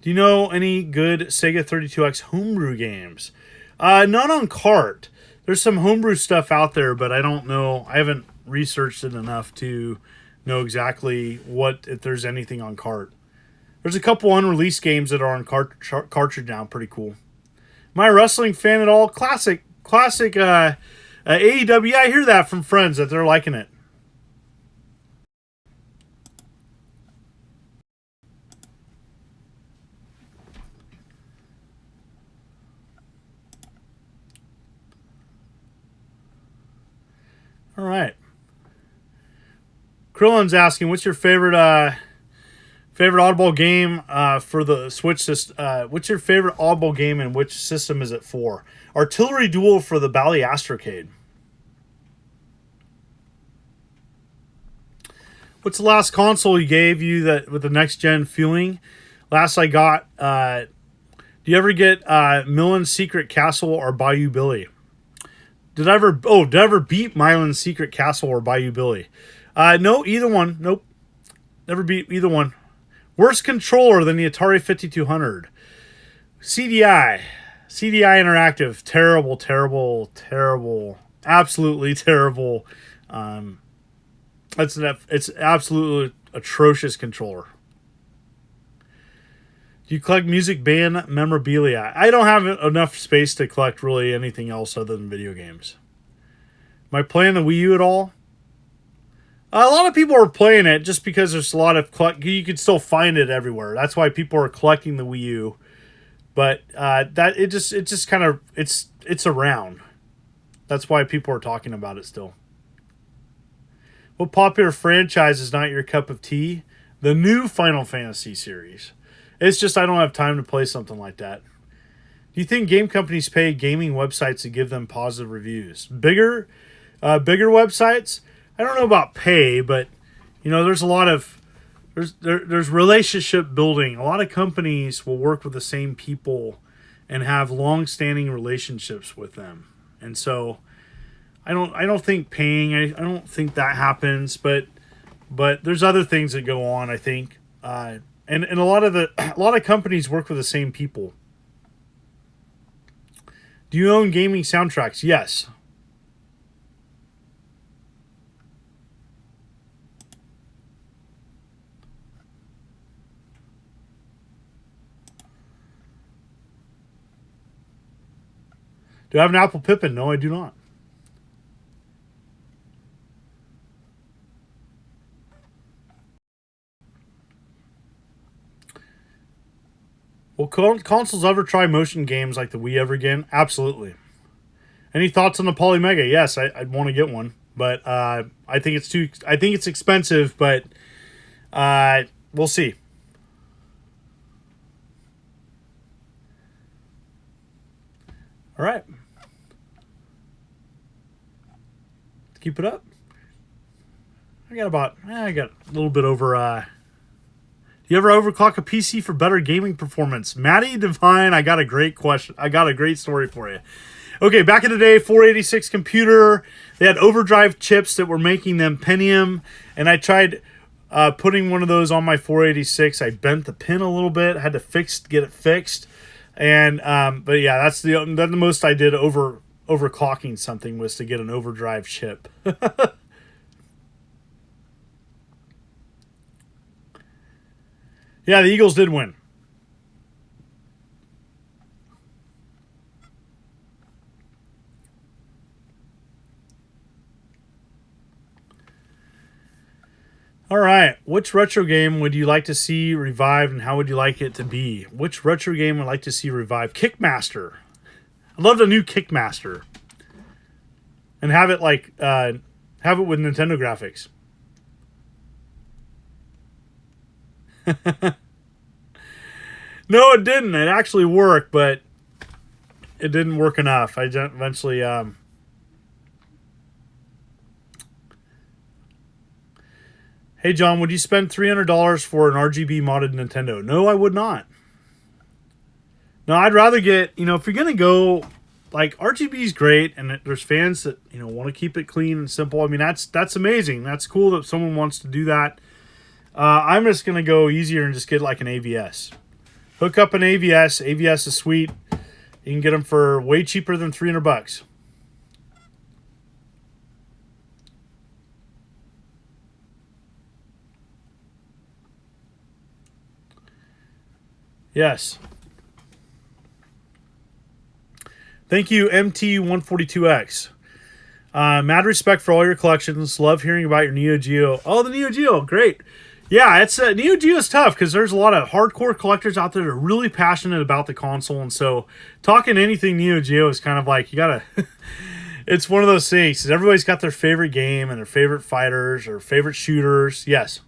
Do you know any good Sega 32X homebrew games? Not on cart. There's some homebrew stuff out there, but I don't know. I haven't researched it enough to know exactly if there's anything on cart. There's a couple unreleased games that are on cartridge now. Pretty cool. Am I a wrestling fan at all? Classic AEW. Yeah, I hear that from friends that they're liking it. All right. Krillin's asking, what's your favorite oddball game for the Switch system? What's your favorite oddball game and which system is it for? Artillery Duel for the Bally Astrocade. What's the last console you gave you that with the next gen feeling? Last I got, do you ever get Millen's Secret Castle or Bayou Billy? Did I ever beat Milan's Secret Castle or Bayou Billy? No, either one. Nope. Never beat either one. Worst controller than the Atari 5200. CDI. CDI Interactive. Terrible, terrible, terrible. Absolutely terrible. It's absolutely atrocious controller. Do you collect music band memorabilia? I don't have enough space to collect really anything else other than video games. Am I playing the Wii U at all? A lot of people are playing it just because there's a lot of you can still find it everywhere. That's why people are collecting the Wii U. But it's around. That's why people are talking about it still. What popular franchise is not your cup of tea? The new Final Fantasy series. It's just I don't have time to play something like that. Do you think game companies pay gaming websites to give them positive reviews? Bigger websites? I don't know about pay, but there's a lot of there's relationship building. A lot of companies will work with the same people and have long-standing relationships with them. And so I don't think paying, I don't think that happens, but there's other things that go on, I think. And a lot of companies work with the same people. Do you own gaming soundtracks? Yes. Do I have an Apple Pippin? No, I do not. Will consoles ever try motion games like the Wii ever again? Absolutely. Any thoughts on the Polymega? Yes, I'd want to get one, but I think it's expensive, but we'll see. All right. Keep it up. I got a little bit over. Do you ever overclock a PC for better gaming performance? Maddie Divine, I got a great question. I got a great story for you. Okay, back in the day, 486 computer, they had overdrive chips that were making them Pentium, and I tried putting one of those on my 486. I bent the pin a little bit, had to get it fixed, and but yeah, that's the most I did overclocking something was to get an overdrive chip. Yeah, the Eagles did win. All right. Which retro game would you like to see revived and how would you like it to be? Which retro game would like to see revived? Kickmaster. I'd love a new Kickmaster. And have it have it with Nintendo graphics. No, it didn't. It actually worked, but it didn't work enough. I eventually Hey John, would you spend $300 for an RGB modded Nintendo? No, I would not. No, I'd rather get, if you're gonna go, like, RGB is great, and there's fans that want to keep it clean and simple. I mean, that's amazing. That's cool that someone wants to do that. I'm just gonna go easier and just get like an AVS. Hook up an AVS. AVS is sweet. You can get them for way cheaper than $300. Yes. Thank you, MT142X. Mad respect for all your collections. Love hearing about your Neo Geo. Oh, the Neo Geo, great. Yeah, it's Neo Geo is tough because there's a lot of hardcore collectors out there that are really passionate about the console, and so talking anything Neo Geo is kind of like you gotta. It's one of those things. Everybody's got their favorite game and their favorite fighters or favorite shooters. Yes.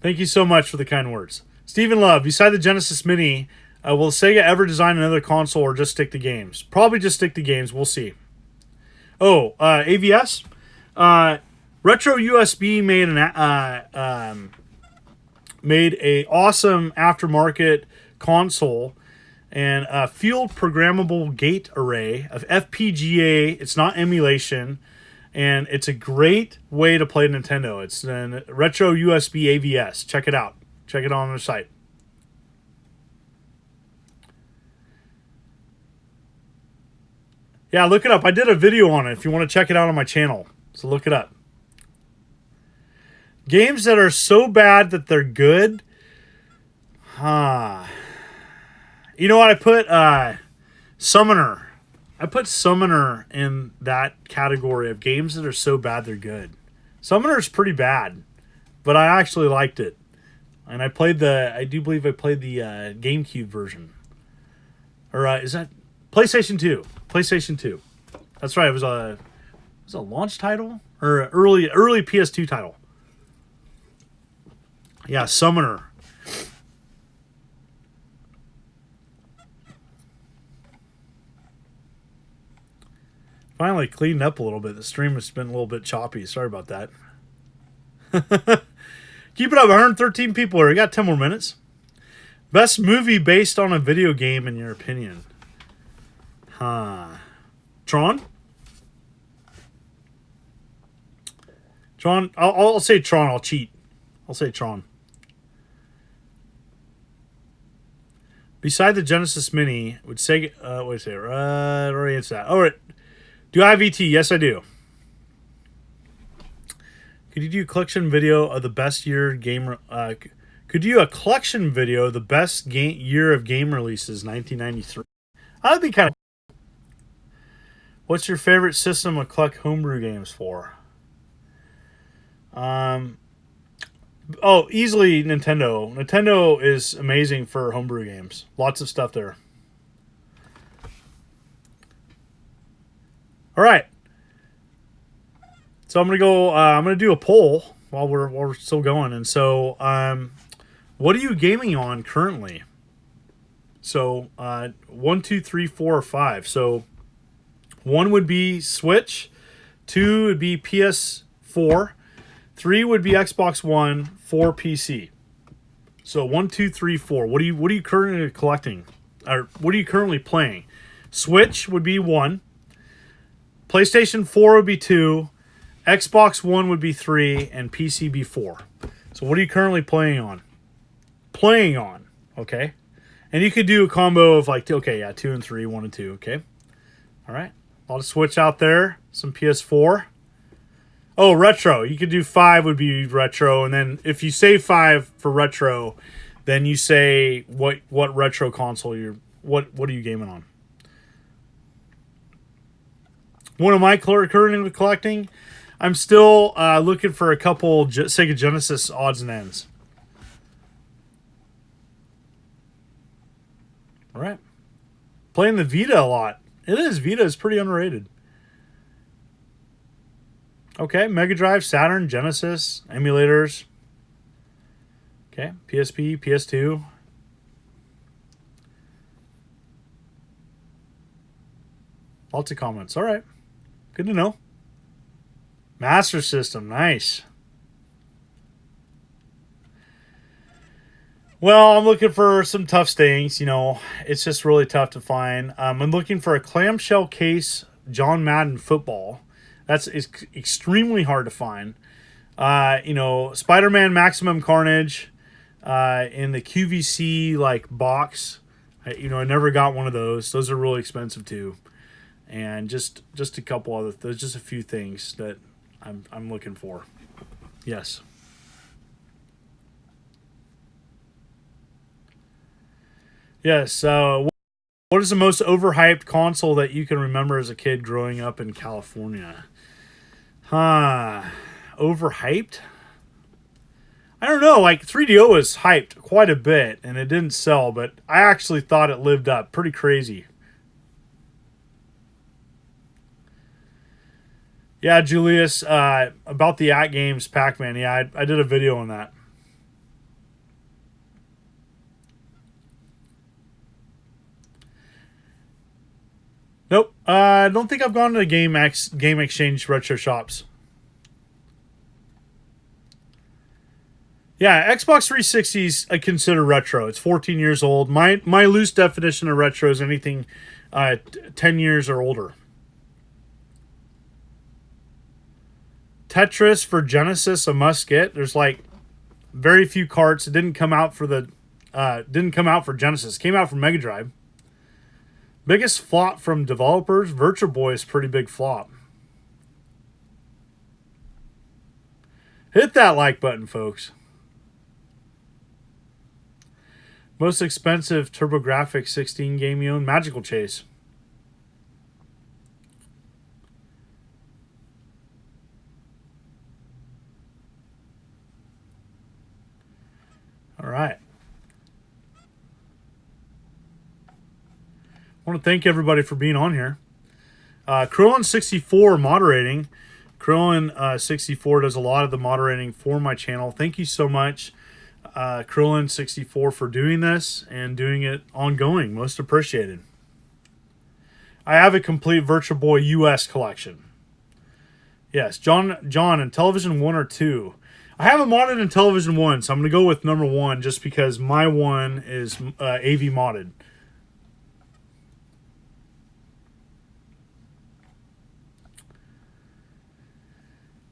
Thank you so much for the kind words, Stephen Love. Beside the Genesis Mini, will Sega ever design another console or just stick to games? Probably just stick to games. We'll see. Oh, AVS. Retro USB made made a awesome aftermarket console and a field programmable gate array of FPGA. It's not emulation, and it's a great way to play Nintendo. It's a retro USB AVS. Check it out. Check it out on their site. Yeah, look it up. I did a video on it if you want to check it out on my channel. So look it up. Games that are so bad that they're good. You know what? I put Summoner. I put Summoner in that category of games that are so bad they're good. Summoner's pretty bad, but I actually liked it. And I do believe I played the GameCube version. Or is that PlayStation 2? PlayStation 2. That's right. It was a launch title or an early PS2 title. Yeah, Summoner. Finally cleaned up a little bit. The stream has been a little bit choppy. Sorry about that. Keep it up. 113 people here. We got 10 more minutes. Best movie based on a video game in your opinion? Tron? Tron. I'll say Tron. I'll cheat. I'll say Tron. Beside the Genesis Mini, would Sega... wait a second. Already answered that. All right. Do I have ET? Yes, I do. Could you do a collection video of the best year game... could you do a collection video of the best year of game releases, 1993? That'd be kind of... What's your favorite system to collect homebrew games for? Oh, easily Nintendo. Nintendo is amazing for homebrew games. Lots of stuff there. All right. So I'm gonna go. I'm gonna do a poll while we're still going. And so, what are you gaming on currently? So, 1, 2, 3, 4, or 5. So, 1 would be Switch, 2 would be PS4, 3 would be Xbox One, 4 PC. So 1, 2, 3, 4. What are you currently collecting? Or what are you currently playing? Switch would be 1. PlayStation 4 would be 2. Xbox One would be 3, and PC be 4. So what are you currently playing on? Okay. And you could do a combo of like, okay, yeah, 2 and 3, 1 and 2, okay. All right. A lot of Switch out there. Some PS4. Oh, retro. You could do 5 would be retro, and then if you say 5 for retro, then you say what retro console what are you gaming on? What am I currently collecting? I'm still looking for a couple Sega Genesis odds and ends. All right. Playing the Vita a lot. It is. Vita is pretty underrated. Okay, Mega Drive, Saturn, Genesis, emulators. Okay, PSP, PS2. Lots of comments. All right, good to know. Master System, nice. Well, I'm looking for some tough stayings. You know, it's just really tough to find. I'm looking for a clamshell case John Madden football. That's extremely hard to find. You know, Spider-Man Maximum Carnage in the QVC like box. I never got one of those. Those are really expensive too. And just a couple other. There's just a few things that I'm looking for. Yes. Yes. What is the most overhyped console that you can remember as a kid growing up in California? Overhyped? I don't know. Like 3DO was hyped quite a bit, and it didn't sell, but I actually thought it lived up. Pretty crazy. Yeah, Julius, about the At Games Pac-Man. Yeah, I did a video on that. Nope. I don't think I've gone to Game Exchange retro shops. Yeah, Xbox 360 is considered retro. It's 14 years old. My loose definition of retro is anything 10 years or older. Tetris for Genesis, a must get. There's like very few carts. It didn't come out for Genesis. It came out for Mega Drive. Biggest flop from developers, Virtual Boy is pretty big flop. Hit that like button, folks. Most expensive TurboGrafx 16 game you own, Magical Chase. All right. I want to thank everybody for being on here. Krillin64 moderating. Krillin64 does a lot of the moderating for my channel. Thank you so much, Krillin64, for doing this and doing it ongoing. Most appreciated. I have a complete Virtual Boy US collection. Yes, John, in Television 1 or 2. I have a modded in Television 1, so I'm going to go with number 1 just because my one is AV modded.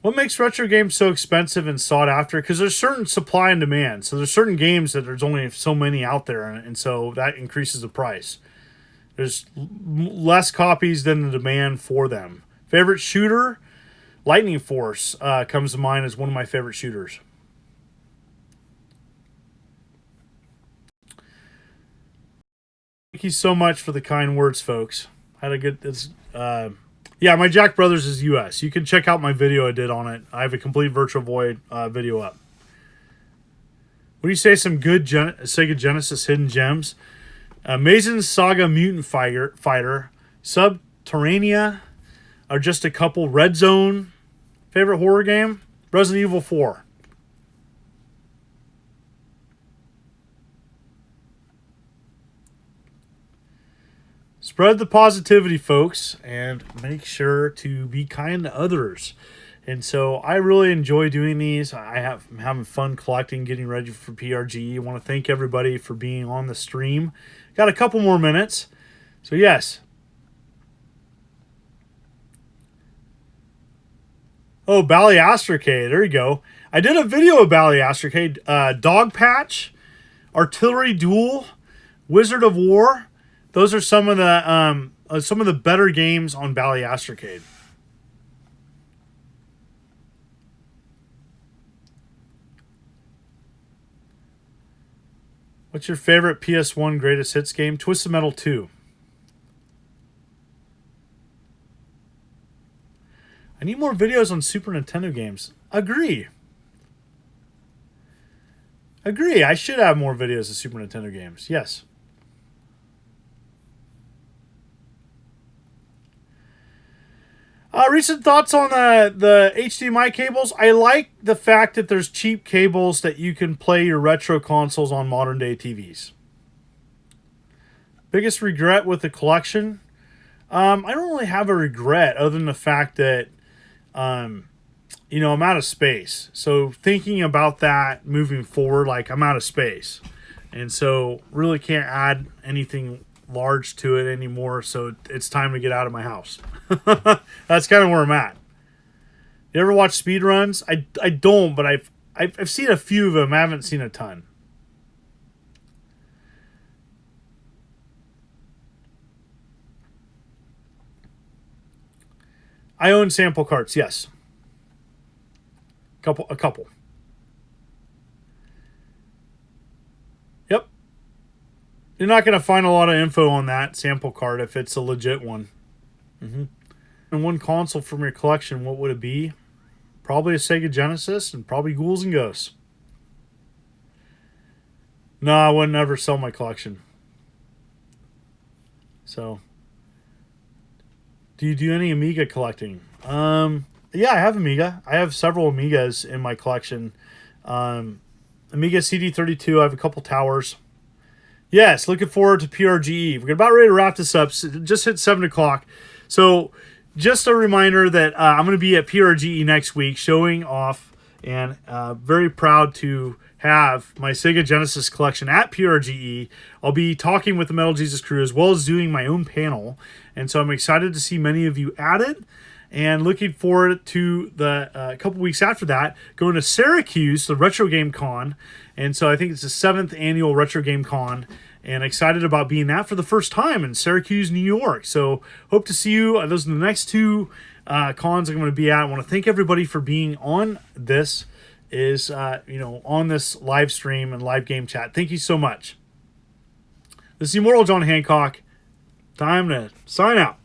What makes retro games so expensive and sought after? Because there's certain supply and demand. So there's certain games that there's only so many out there, and so that increases the price. There's less copies than the demand for them. Favorite shooter? Lightning Force comes to mind as one of my favorite shooters. Thank you so much for the kind words, folks. Had a good... yeah, my Jack Brothers is US. You can check out my video I did on it. I have a complete Virtual Boy video up. What do you say some good Sega Genesis hidden gems? Amazing Saga Mutant Fighter, Subterranea are just a couple. Red Zone, favorite horror game? Resident Evil 4. Spread the positivity, folks, and make sure to be kind to others. And so I really enjoy doing these. I'm having fun collecting, getting ready for PRG. I want to thank everybody for being on the stream. Got a couple more minutes. So yes. Oh, Balliastricade. There you go. I did a video of Balliastricade. Dog Patch, Artillery Duel, Wizard of War. Those are some of the better games on Balliastricade. What's your favorite PS1 greatest hits game? Twisted Metal 2. I need more videos on Super Nintendo games. Agree. I should have more videos of Super Nintendo games. Yes. Recent thoughts on the HDMI cables. I like the fact that there's cheap cables that you can play your retro consoles on modern day TVs. Biggest regret with the collection? I don't really have a regret other than the fact that, I'm out of space. So thinking about that moving forward, like I'm out of space. And so really can't add anything large to it anymore, so it's time to get out of my house. That's kind of where I'm at. You ever watch speed runs? I don't, but I've seen a few of them. I haven't seen a ton. I own sample carts, yes. A couple. Yep. You're not going to find a lot of info on that sample card if it's a legit one. And one console from your collection, what would it be? Probably a Sega Genesis and probably Ghouls and Ghosts. No, I would never sell my collection. So, do you do any Amiga collecting? Yeah, I have Amiga. I have several Amigas in my collection. Amiga CD32, I have a couple towers. Yes, looking forward to PRGE. We're about ready to wrap this up. So just hit 7 o'clock. So just a reminder that I'm going to be at PRGE next week showing off and very proud to have my Sega Genesis collection at PRGE. I'll be talking with the Metal Jesus crew as well as doing my own panel, and so I'm excited to see many of you at it, and looking forward to the couple weeks after that going to Syracuse, the Retro Game Con, and so I think it's the 7th annual Retro Game Con, and excited about being that for the first time in Syracuse, New York. So hope to see you. Those are the next two cons I'm going to be at. I want to thank everybody for being on this on this live stream and live game chat. Thank you so much. This is Immortal John Hancock. Time to sign out.